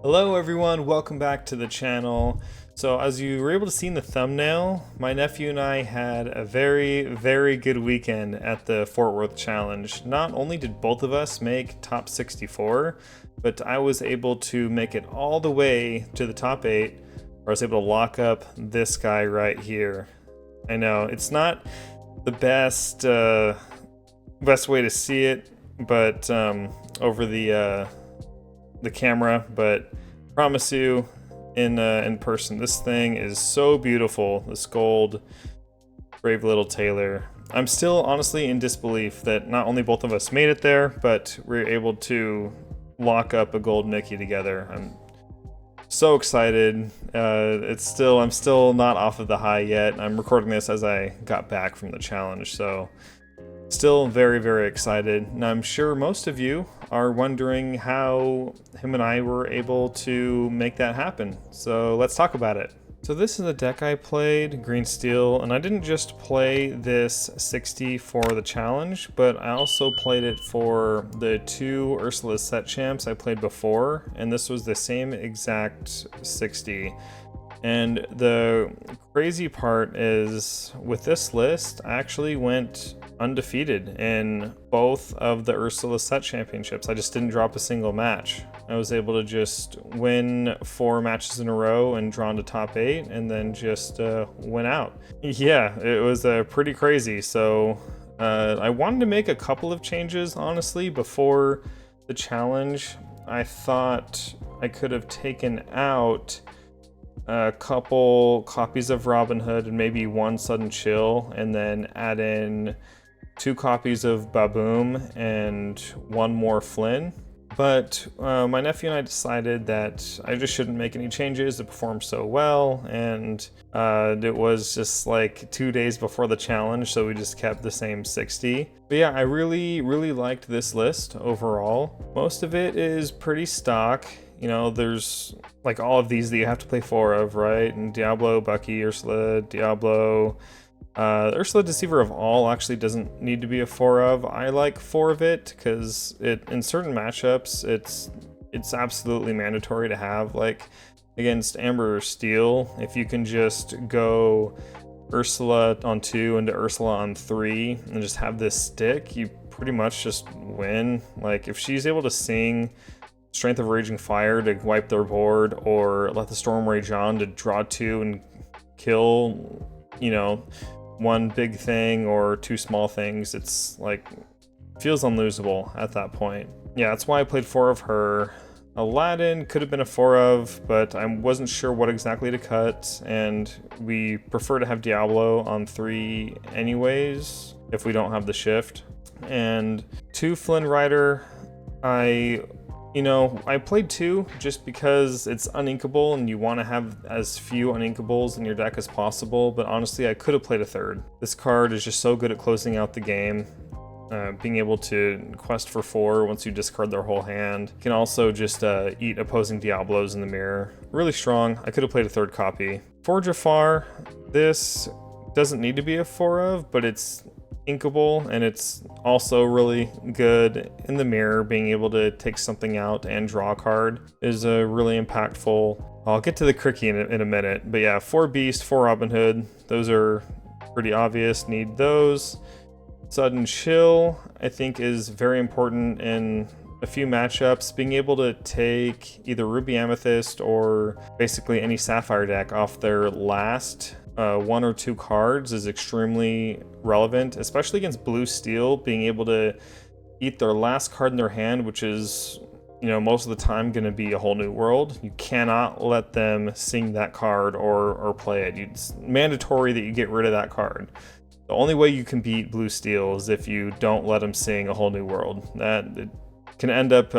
Hello everyone, welcome back to the channel. So as you were able to see in the thumbnail, my nephew and I had a very good weekend at the Fort Worth Challenge. Not only did both of us make top 64, but I was able to make it all the way to the top 8, where I was able to lock up this guy right here. I know, it's not the best way to see it, but over the camera, but promise you in person, this thing is so beautiful. This gold brave little tailor. I'm still honestly in disbelief that not only both of us made it there, but we're able to lock up a gold Mickey together. I'm so excited. I'm still not off of the high yet. I'm recording this as I got back from the challenge, so still very excited. And I'm sure most of you are wondering how him and I were able to make that happen. So let's talk about it. So this is the deck I played, Green Steel, and I didn't just play this 60 for the challenge, but I also played it for the 2 Ursula set champs I played before, and this was the same exact 60. And the crazy part is, with this list, I actually went undefeated in both of the Ursula set championships. I just didn't drop a single match. I was able to just win 4 matches in a row and draw into top 8 and then just win out. Yeah, it was pretty crazy. So I wanted to make a couple of changes, honestly, before the challenge. I thought I could have taken out a couple copies of Robin Hood and maybe 1 Sudden Chill, and then add in 2 copies of Baboom and 1 more Flynn. But my nephew and I decided that I just shouldn't make any changes. It performed so well, and it was just like 2 days before the challenge, so we just kept the same 60. But yeah, I really liked this list overall. Most of it is pretty stock. You know, there's like all of these that you have to play 4 of, right? And Diablo, Bucky, Ursula, Diablo. Ursula Deceiver of All actually doesn't need to be a 4 of. I like 4 of it because in certain matchups it's absolutely mandatory to have. Like against Amber or Steel, if you can just go Ursula on 2 into Ursula on 3 and just have this stick, you pretty much just win. Like if she's able to sing Strength of Raging Fire to wipe their board, or Let the Storm Rage On to draw 2 and kill, you know, 1 big thing or 2 small things, it's like, feels unlosable at that point. Yeah, that's why I played 4 of her. Aladdin could have been a 4 of, but I wasn't sure what exactly to cut, and we prefer to have Diablo on 3 anyways, if we don't have the shift. And 2 Flynn Rider, I played 2 just because it's uninkable and you want to have as few uninkables in your deck as possible, but honestly I could have played a 3rd. This card is just so good at closing out the game. Being able to quest for 4 once you discard their whole hand. You can also just eat opposing Diablos in the mirror. Really strong. I could have played a 3rd copy. For Jafar, this doesn't need to be a 4 of, but it's inkable, and it's also really good in the mirror. Being able to take something out and draw a card is really impactful. I'll get to the Cricky in a minute, but yeah, 4 Beast, 4 Robin Hood, those are pretty obvious, need those. Sudden Chill, I think, is very important in a few matchups. Being able to take either Ruby Amethyst or basically any Sapphire deck off their last 1 or 2 cards is extremely relevant, especially against Blue Steel. Being able to eat their last card in their hand, which is, you know, most of the time going to be a Whole New World. You cannot let them sing that card or play it. It's mandatory that you get rid of that card. The only way you can beat Blue Steel is if you don't let them sing a Whole New World. That it can end up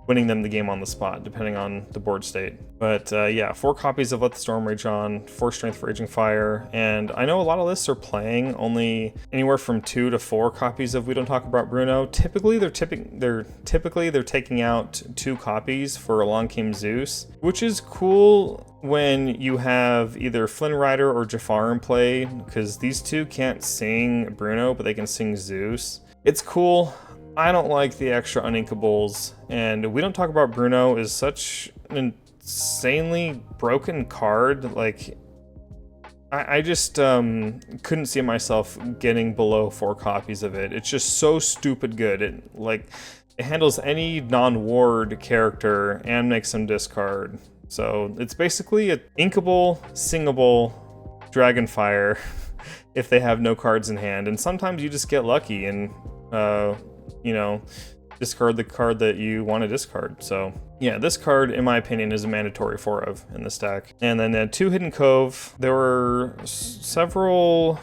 winning them the game on the spot, depending on the board state. But yeah, 4 copies of Let the Storm Rage On, 4 Strength for Raging Fire, and I know a lot of lists are playing only anywhere from 2 to 4 copies of We Don't Talk About Bruno. Typically, they're taking out 2 copies for Along Came Zeus, which is cool when you have either Flynn Rider or Jafar in play, because these 2 can't sing Bruno, but they can sing Zeus. It's cool. I don't like the extra uninkables, and We Don't Talk About Bruno is such an insanely broken card. Like, I just couldn't see myself getting below 4 copies of it. It's just so stupid good. It handles any non-ward character and makes them discard. So it's basically an inkable, singable Dragonfire if they have no cards in hand. And sometimes you just get lucky and, you know, discard the card that you want to discard. So yeah, this card, in my opinion, is a mandatory 4 of in this deck. And then 2 Hidden Cove. There were several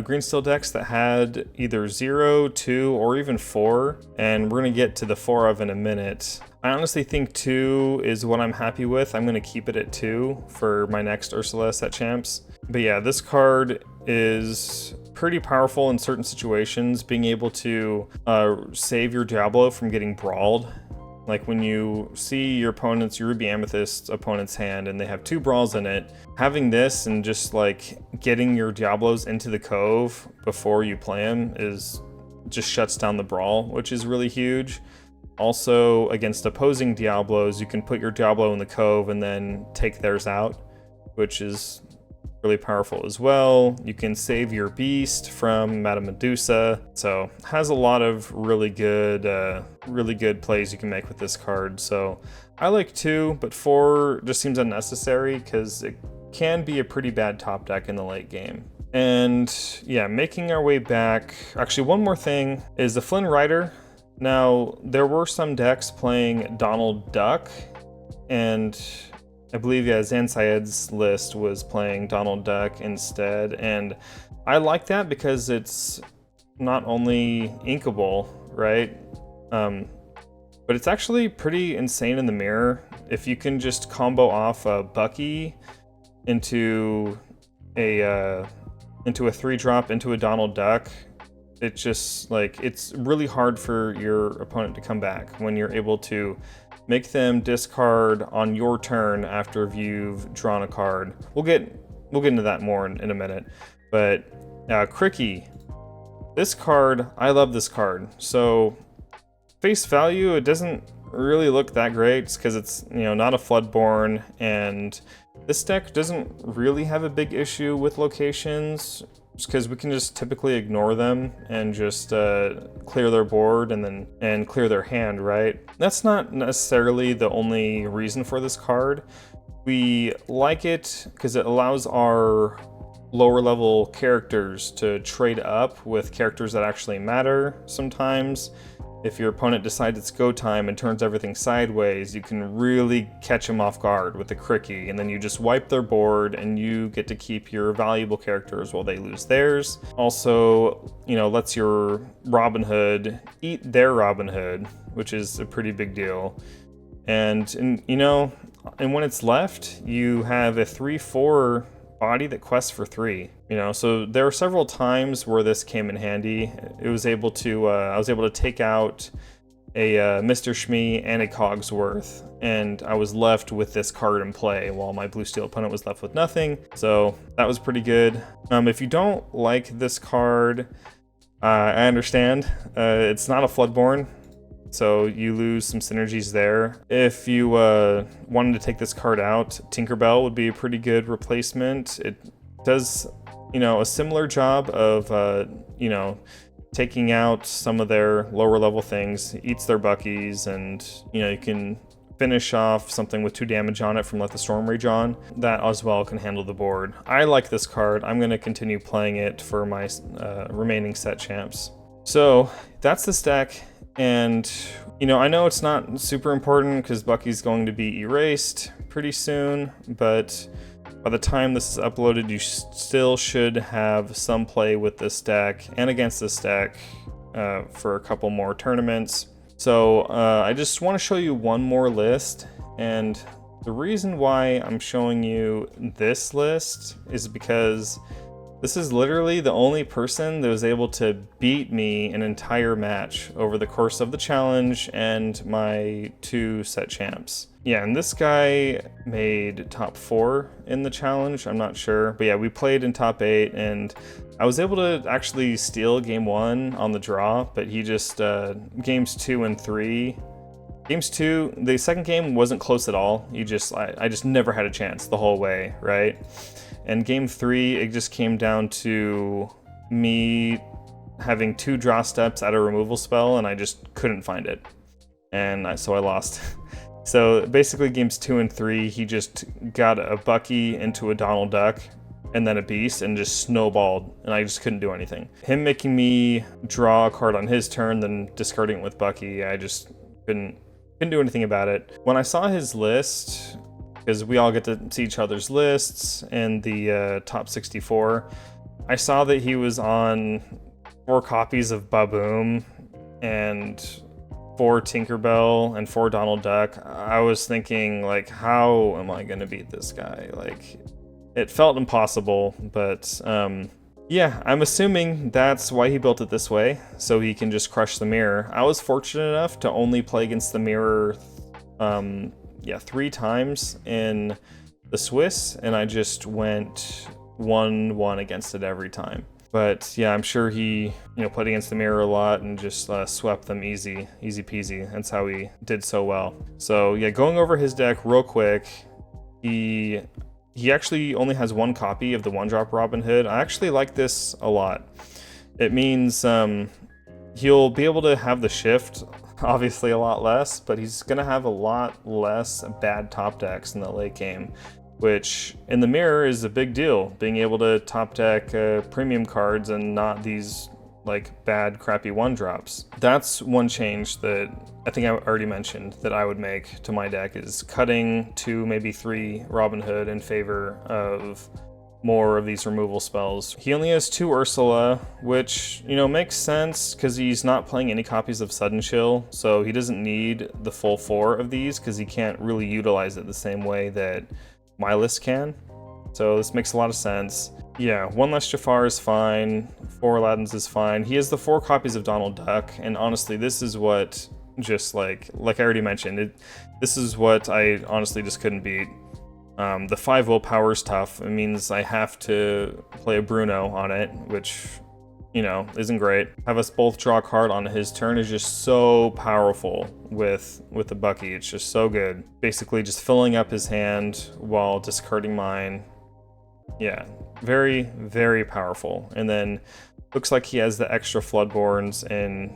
green steel decks that had either 0, 2, or even 4, and we're going to get to the 4 of in a minute. I honestly think 2 is what I'm happy with. I'm going to keep it at 2 for my next Ursula set champs. But yeah, this card is pretty powerful in certain situations, being able to save your Diablo from getting brawled. Like when you see your Ruby Amethyst opponent's hand and they have 2 brawls in it, having this and just like getting your Diablos into the cove before you play them just shuts down the brawl, which is really huge. Also, against opposing Diablos, you can put your Diablo in the cove and then take theirs out, which is really powerful as well. You can save your beast from Madame Medusa, so has a lot of really good plays you can make with this card. So I like 2, but 4 just seems unnecessary because it can be a pretty bad top deck in the late game. And yeah, making our way back, actually one more thing is the Flynn Rider. Now, there were some decks playing Donald Duck, and I believe, yeah, Zan Syed's list was playing Donald Duck instead, and I like that because it's not only inkable, right? But it's actually pretty insane in the mirror. If you can just combo off a Bucky into a 3-drop into a Donald Duck, it just, like, it's really hard for your opponent to come back when you're able to make them discard on your turn after you've drawn a card. We'll get into that more in a minute. But Cricky, this card, I love this card. So face value, it doesn't really look that great because it's, you know, not a Floodborn, and this deck doesn't really have a big issue with locations, because we can just typically ignore them and just clear their board and clear their hand, right? That's not necessarily the only reason for this card. We like it because it allows our lower level characters to trade up with characters that actually matter sometimes. If your opponent decides it's go time and turns everything sideways, you can really catch them off guard with the Cricky, and then you just wipe their board and you get to keep your valuable characters while they lose theirs. Also, you know, lets your Robin Hood eat their Robin Hood, which is a pretty big deal. And you know, and when it's left, you have a 3/4 body that quests for 3. You know, so there are several times where this came in handy. I was able to take out a Mr. Shmee and a Cogsworth, and I was left with this card in play while my blue steel opponent was left with nothing. So that was pretty good. If you don't like this card, I understand. It's not a Floodborn, so you lose some synergies there. If you wanted to take this card out, Tinkerbell would be a pretty good replacement. It does, you know, a similar job of, you know, taking out some of their lower level things, eats their Buckies, and, you know, you can finish off something with 2 damage on it from Let the Storm Rage on. That as well can handle the board. I like this card. I'm going to continue playing it for my remaining set champs. So that's this deck. And, you know, I know it's not super important because Bucky's going to be erased pretty soon, but by the time this is uploaded, you still should have some play with this deck and against this deck for a couple more tournaments. So I just want to show you one more list, and the reason why I'm showing you this list is because This is literally the only person that was able to beat me an entire match over the course of the challenge and my 2 set champs. Yeah, and this guy made top 4 in the challenge, I'm not sure. But yeah, we played in top 8, and I was able to actually steal game 1 on the draw, but he just, games 2 and 3. Games 2, the second game wasn't close at all. I just never had a chance the whole way, right? And game 3, it just came down to me having 2 draw steps at a removal spell, and I just couldn't find it. And so I lost. So basically games 2 and 3, he just got a Bucky into a Donald Duck and then a Beast and just snowballed, and I just couldn't do anything. Him making me draw a card on his turn, then discarding it with Bucky, I just couldn't do anything about it. When I saw his list, because we all get to see each other's lists in the top 64, I saw that he was on 4 copies of Baboom and 4 Tinkerbell and 4 Donald Duck. I was thinking, like, how am I gonna beat this guy? Like, it felt impossible, but yeah, I'm assuming that's why he built it this way, so he can just crush the mirror. I was fortunate enough to only play against the mirror 3 times in the Swiss, and I just went 1-1 against it every time. But yeah, I'm sure he, played against the mirror a lot and just swept them easy peasy. That's how he did so well. So yeah, going over his deck real quick, he actually only has 1 copy of the 1-drop Robin Hood. I actually like this a lot. It means he'll be able to have the shift, obviously a lot less, but he's gonna have a lot less bad top decks in the late game, which in the mirror is a big deal, being able to top deck premium cards and not these like bad crappy 1-drops. That's one change that I think I already mentioned that I would make to my deck, is cutting 2, maybe 3 Robin Hood in favor of more of these removal spells. He only has 2 Ursula, which, makes sense because he's not playing any copies of Sudden Chill, so he doesn't need the full 4 of these because he can't really utilize it the same way that my list can. So this makes a lot of sense. Yeah, 1 less Jafar is fine, 4 Aladdins is fine. He has the 4 copies of Donald Duck, and honestly, this is what, just like I already mentioned, this is what I honestly just couldn't beat. The 5 willpower is tough. It means I have to play a Bruno on it, which, isn't great. Have us both draw a card on his turn is just so powerful with the Bucky. It's just so good. Basically just filling up his hand while discarding mine. Yeah, very, very powerful. And then looks like he has the extra Floodborns and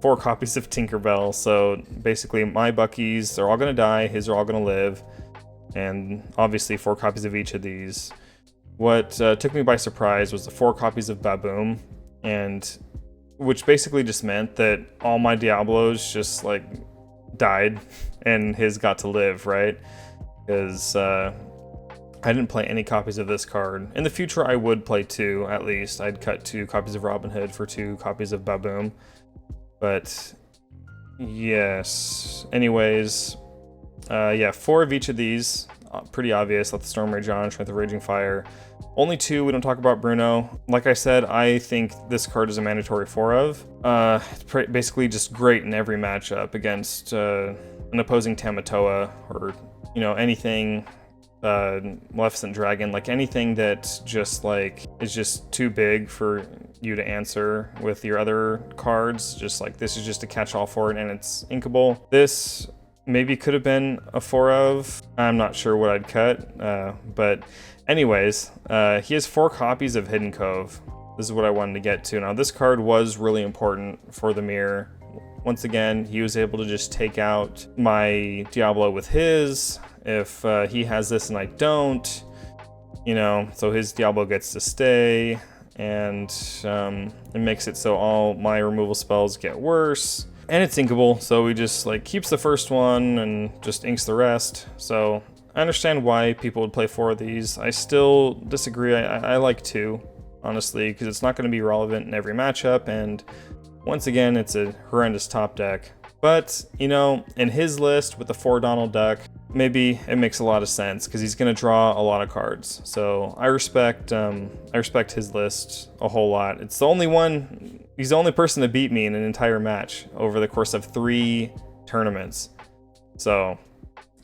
4 copies of Tinkerbell. So basically my Buckies are all gonna die, his are all gonna live. And obviously 4 copies of each of these. What took me by surprise was the 4 copies of Baboom, and which basically just meant that all my Diablos just like died and his got to live, right? Because I didn't play any copies of this card. In the future I would play 2 at least. I'd cut 2 copies of Robin Hood for 2 copies of Baboom. But yes, anyways, yeah, 4 of each of these, pretty obvious. Let the Storm Rage on, Strength of Raging Fire. Only 2, we don't talk about Bruno. Like I said, I think this card is a mandatory 4 of. It's basically just great in every matchup against an opposing Tamatoa, or, anything, Maleficent Dragon, like anything that just like is just too big for you to answer with your other cards. Just like, this is just a catch-all for it, and it's inkable. This maybe could have been a 4 of. I'm not sure what I'd cut, but anyways, he has 4 copies of Hidden Cove. This is what I wanted to get to. Now, this card was really important for the mirror. Once again, he was able to just take out my Diablo with his. If he has this and I don't, so his Diablo gets to stay, and it makes it so all my removal spells get worse. And it's inkable, so he just like keeps the first one and just inks the rest. So I understand why people would play 4 of these. I still disagree. I like 2, honestly, because it's not going to be relevant in every matchup, and once again, it's a horrendous top deck. But, in his list with the 4 Donald Duck, maybe it makes a lot of sense because he's going to draw a lot of cards. So I respect his list a whole lot. It's the only one. He's the only person to beat me in an entire match over the course of 3 tournaments. So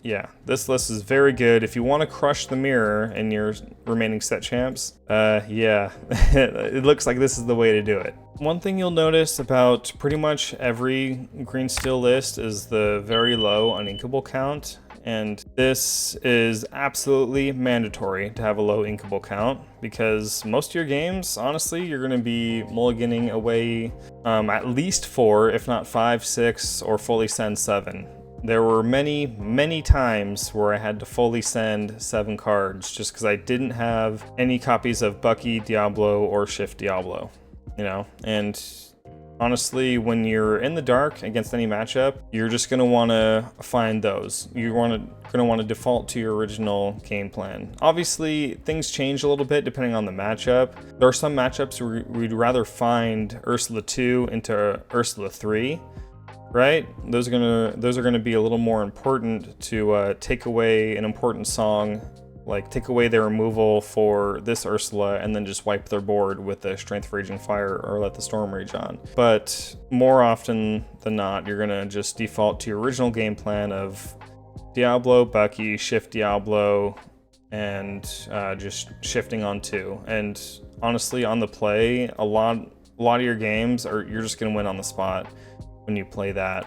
yeah, this list is very good. If you want to crush the mirror in your remaining set champs, yeah, it looks like this is the way to do it. One thing you'll notice about pretty much every green steel list is the very low uninkable count. And this is absolutely mandatory to have a low inkable count because most of your games, honestly, you're going to be mulliganing away at least 4, if not 5, 6, or fully send 7. There were many times where I had to fully send 7 cards just because I didn't have any copies of Bucky, Diablo, or Shift Diablo, you know? And honestly, when you're in the dark against any matchup, you're just going to want to find those. You're going to want to default to your original game plan. Obviously, things change a little bit depending on the matchup. There are some matchups where we'd rather find Ursula 2 into Ursula 3. Right? Those are gonna be a little more important to take away an important song, like take away their removal for this Ursula and then just wipe their board with the Strength of Raging Fire or let the Storm Rage on. But more often than not, you're gonna just default to your original game plan of Diablo, Bucky, Shift Diablo, and just shifting on 2. And honestly, on the play, a lot of your games you're just gonna win on the spot when you play that.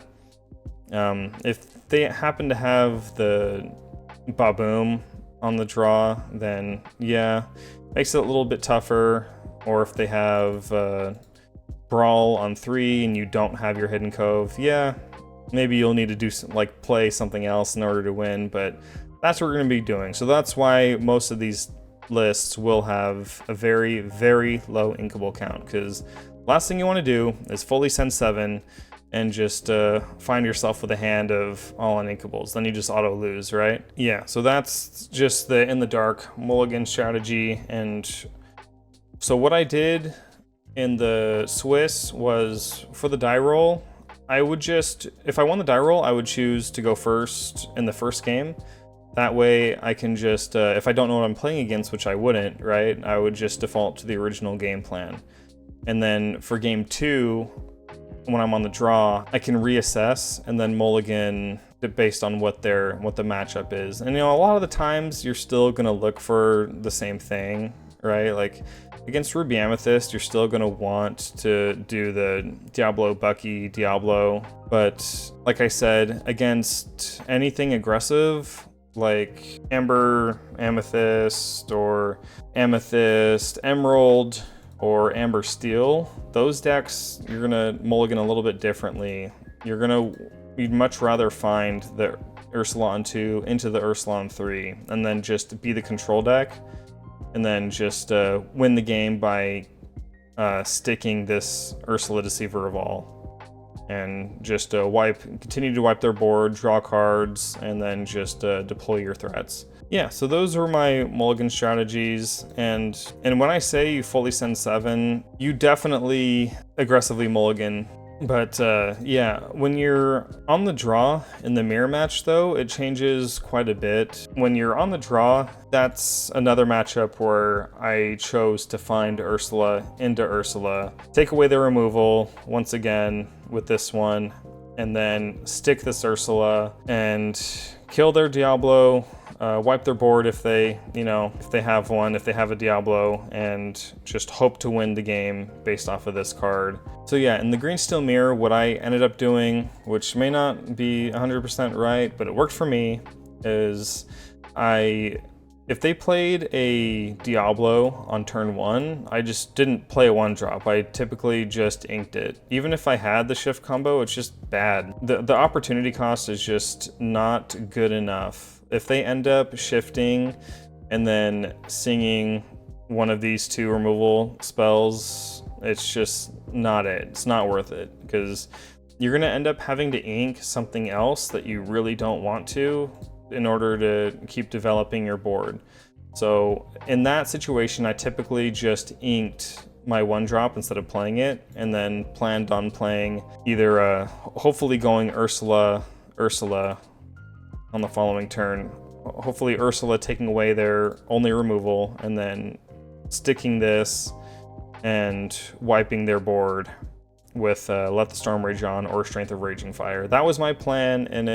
If they happen to have the Baboom on the draw, then yeah, makes it a little bit tougher. Or if they have Brawl on 3 and you don't have your Hidden Cove, yeah, maybe you'll need to do play something else in order to win, but that's what we're going to be doing. So that's why most of these lists will have a very, very low inkable count, because last thing you want to do is fully send 7 and just find yourself with a hand of all uninkables. Then you just auto lose, right? Yeah, so that's just the in the dark mulligan strategy. And so what I did in the Swiss was, for the die roll, I would just, if I won the die roll, I would choose to go first in the first game. That way I can just, if I don't know what I'm playing against, which I wouldn't, right? I would just default to the original game plan. And then for game 2, when I'm on the draw, I can reassess and then mulligan based on what the matchup is. And you know, a lot of the times you're still gonna look for the same thing, right? Like against Ruby Amethyst, you're still gonna want to do the Diablo Bucky Diablo. But like I said, against anything aggressive, like Amber Amethyst or Amethyst Emerald or Amber Steel, those decks you're gonna mulligan a little bit differently. You'd much rather find the Ursula on 2 into the Ursula on 3 and then just be the control deck and then just win the game by sticking this Ursula Deceiver of All and just continue to wipe their board, draw cards, and then just deploy your threats. Yeah, so those are my mulligan strategies, and when I say you fully send 7, you definitely aggressively mulligan. But yeah, when you're on the draw in the mirror match though, it changes quite a bit. When you're on the draw, that's another matchup where I chose to find Ursula into Ursula, take away the removal once again with this one, and then stick this Ursula and kill their Diablo, wipe their board if they have one, if they have a Diablo, and just hope to win the game based off of this card. So yeah, in the Green Steel Mirror, what I ended up doing, which may not be 100% right, but it worked for me, is if they played a Diablo on turn 1, I just didn't play a 1-drop. I typically just inked it. Even if I had the shift combo, it's just bad. The opportunity cost is just not good enough. If they end up shifting and then singing one of these 2 removal spells, it's just not it. It's not worth it, because you're gonna end up having to ink something else that you really don't want to in order to keep developing your board. So in that situation, I typically just inked my 1-drop instead of playing it, and then planned on playing either hopefully going Ursula, on the following turn. Hopefully Ursula taking away their only removal, and then sticking this and wiping their board with Let the Storm Rage On or Strength of Raging Fire. That was my plan, and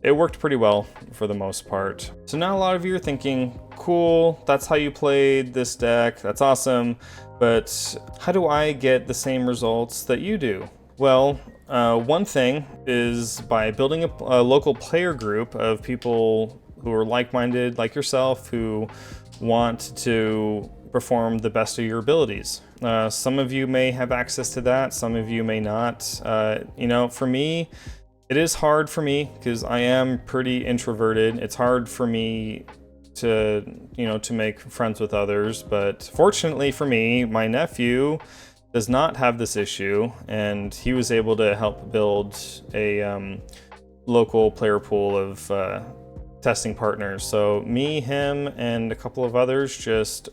it worked pretty well for the most part. So now a lot of you are thinking, cool, that's how you played this deck, that's awesome, but how do I get the same results that you do? Well, one thing is by building a local player group of people who are like-minded like yourself, who want to perform the best of your abilities. Some of you may have access to that, some of you may not. You know, for me, it is hard for me because I am pretty introverted. It's hard for me to, you know, to make friends with others, but fortunately for me, my nephew does not have this issue, and he was able to help build a local player pool of testing partners. So me, him, and a couple of others just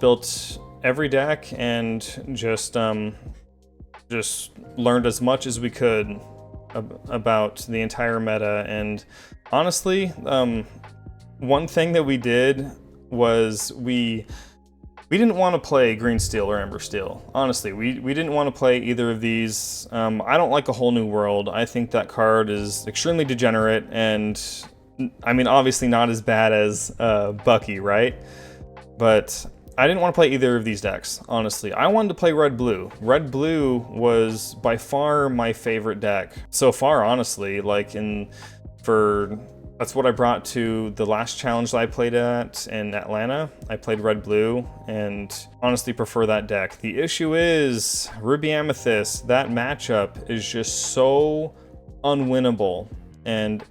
built every deck and just learned as much as we could about the entire meta. And honestly, one thing that we did was we didn't want to play Green Steel or Ember Steel. Honestly, we didn't want to play either of these. I don't like A Whole New World. I think that card is extremely degenerate, and I mean, obviously not as bad as Bucky, right? But I didn't want to play either of these decks, honestly. I wanted to play Red-Blue. Red-Blue was by far my favorite deck so far, honestly. That's what I brought to the last challenge that I played at in Atlanta. I played Red-Blue and honestly prefer that deck. The issue is Ruby Amethyst, that matchup is just so unwinnable, and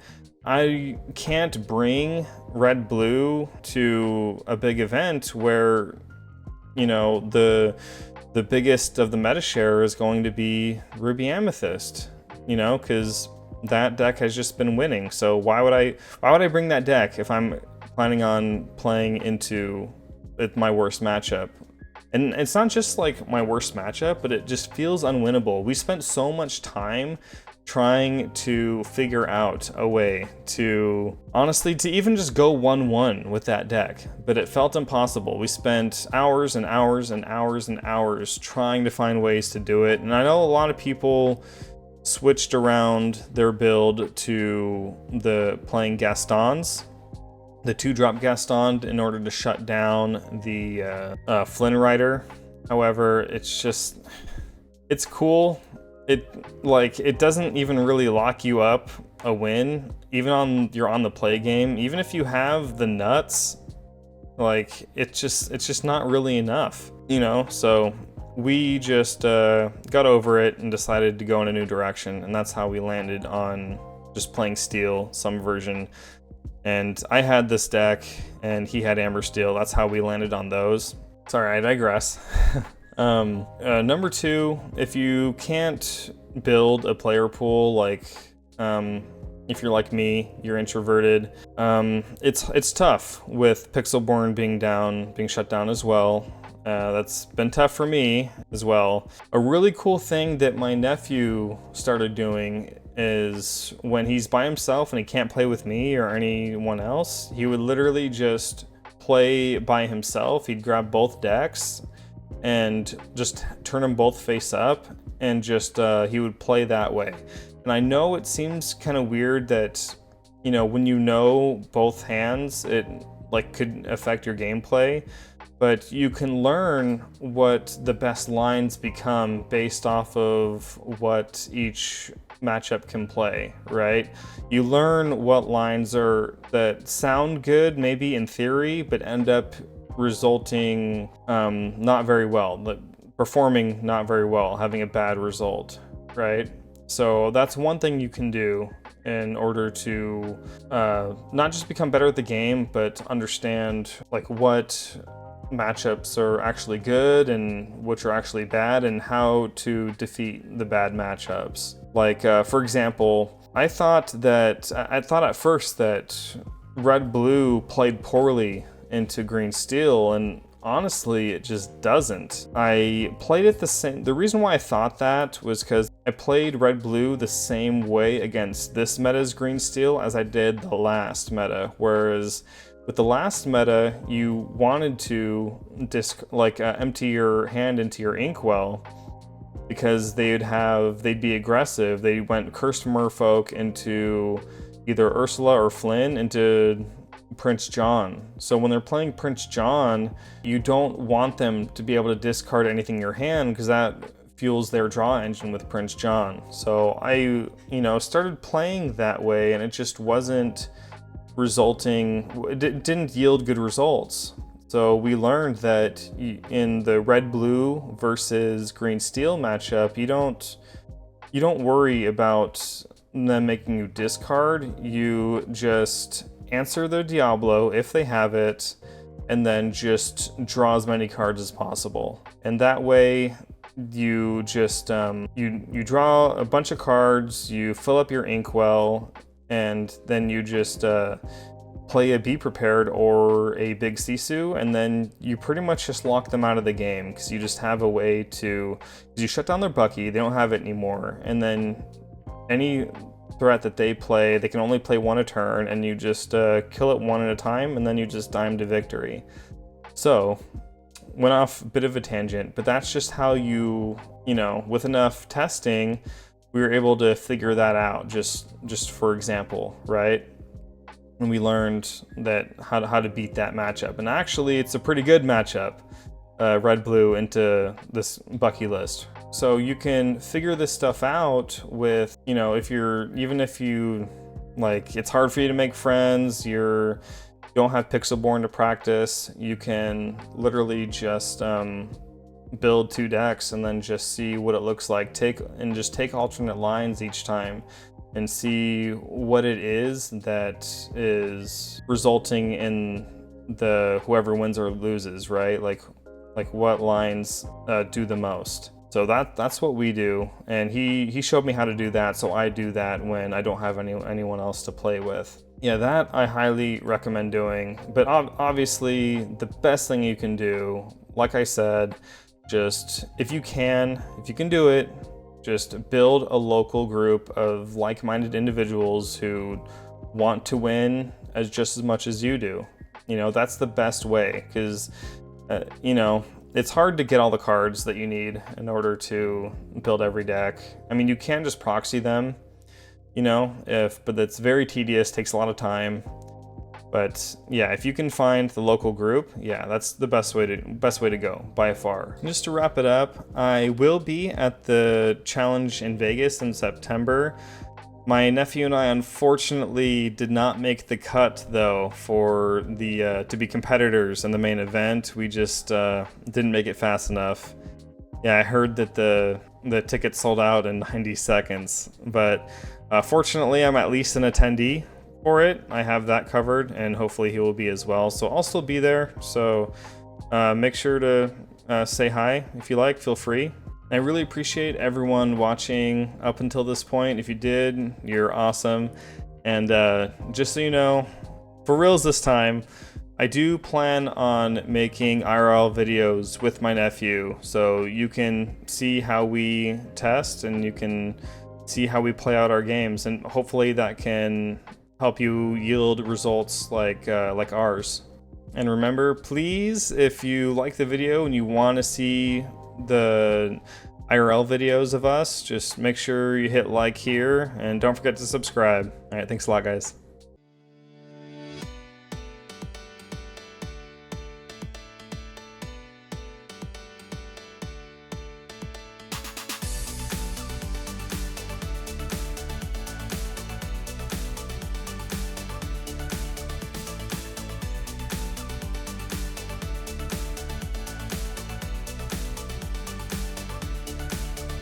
I can't bring Red-Blue to a big event where, you know, the biggest of the meta share is going to be Ruby Amethyst, you know, because that deck has just been winning. So why would I bring that deck if I'm planning on playing into my worst matchup? And it's not just like my worst matchup, but it just feels unwinnable. We spent so much time trying to figure out a way to, honestly, to even just go 1-1 with that deck, but it felt impossible. We spent hours and hours and hours and hours trying to find ways to do it. And I know a lot of people switched around their build to the playing Gastons, the 2-drop Gaston, in order to shut down the Flynn Rider. However, it's cool. It doesn't even really lock you up a win, even on your on the play game. Even if you have the nuts, like it's just not really enough, you know. So we just got over it and decided to go in a new direction, and that's how we landed on just playing Steel, some version. And I had this deck, and he had Amber Steel. That's how we landed on those. Sorry, I digress. Number 2, if you can't build a player pool, like if you're like me, you're introverted, it's tough with Pixelborn being shut down as well. That's been tough for me as well. A really cool thing that my nephew started doing is when he's by himself and he can't play with me or anyone else, he would literally just play by himself. He'd grab both decks and just turn them both face up, and just he would play that way. And I know it seems kind of weird that, you know, when you know both hands, it like could affect your gameplay, but you can learn what the best lines become based off of what each matchup can play, right? You learn what lines are that sound good maybe in theory, but end up resulting not very well, performing not very well, having a bad result, right? So that's one thing you can do in order to not just become better at the game, but understand like what matchups are actually good and which are actually bad, and how to defeat the bad matchups. Like for example, I thought at first that Red-Blue played poorly into Green Steel, and honestly it just doesn't. I played it the same. The reason why I thought that was because I I played red-blue the same way against this meta's green-steel as I did the last meta, whereas with the last meta, you wanted to empty your hand into your inkwell because they'd be aggressive. They went Cursed Merfolk into either Ursula or Flynn into Prince John. So when they're playing Prince John, you don't want them to be able to discard anything in your hand because that fuels their draw engine with Prince John. So I, started playing that way, and it just wasn't resulting, it didn't yield good results. So we learned that in the red-blue versus green-steel matchup, you don't worry about them making you discard. You just answer the Diablo if they have it, and then just draw as many cards as possible. And that way, you just you draw a bunch of cards, you fill up your inkwell, and then you just play a Be Prepared or a Big Sisu, and then you pretty much just lock them out of the game because you just have a way to, you shut down their Bucky, they don't have it anymore, and then any threat that they play, they can only play one a turn, and you just kill it one at a time, and then you just dime to victory. So, went off a bit of a tangent, but that's just how with enough testing, we were able to figure that out, just for example, right? And we learned that how to beat that matchup. And actually, it's a pretty good matchup, red-blue into this Bucky list. So you can figure this stuff out with, if you, it's hard for you to make friends, you don't have Pixelborn to practice, you can literally just build 2 decks and then just see what it looks like. Take alternate lines each time and see what it is that is resulting in the whoever wins or loses, right? Like what lines do the most. So that's what we do, and he showed me how to do that, so I do that when I don't have anyone else to play with. Yeah, that I highly recommend doing, but obviously the best thing you can do, like I said, just if you can do it, just build a local group of like-minded individuals who want to win just as much as you do. That's the best way, because it's hard to get all the cards that you need in order to build every deck. I mean, you can just proxy them, but that's very tedious, takes a lot of time. But yeah, if you can find the local group, yeah, that's the best way to go by far. And just to wrap it up, I will be at the challenge in Vegas in September. My nephew and I unfortunately did not make the cut though for the to be competitors in the main event. We just didn't make it fast enough. Yeah, I heard that the ticket sold out in 90 seconds, but fortunately I'm at least an attendee for it. I have that covered, and hopefully he will be as well. So I'll still be there. So make sure to say hi if you like. Feel free. I really appreciate everyone watching up until this point. If you did, you're awesome. And just so you know, for reals this time, I do plan on making IRL videos with my nephew, so you can see how we test and you can see how we play out our games, and hopefully that can help you yield results like ours. And remember, please, if you like the video and you want to see the IRL videos of us, just make sure you hit like here and don't forget to subscribe. All right, thanks a lot, guys.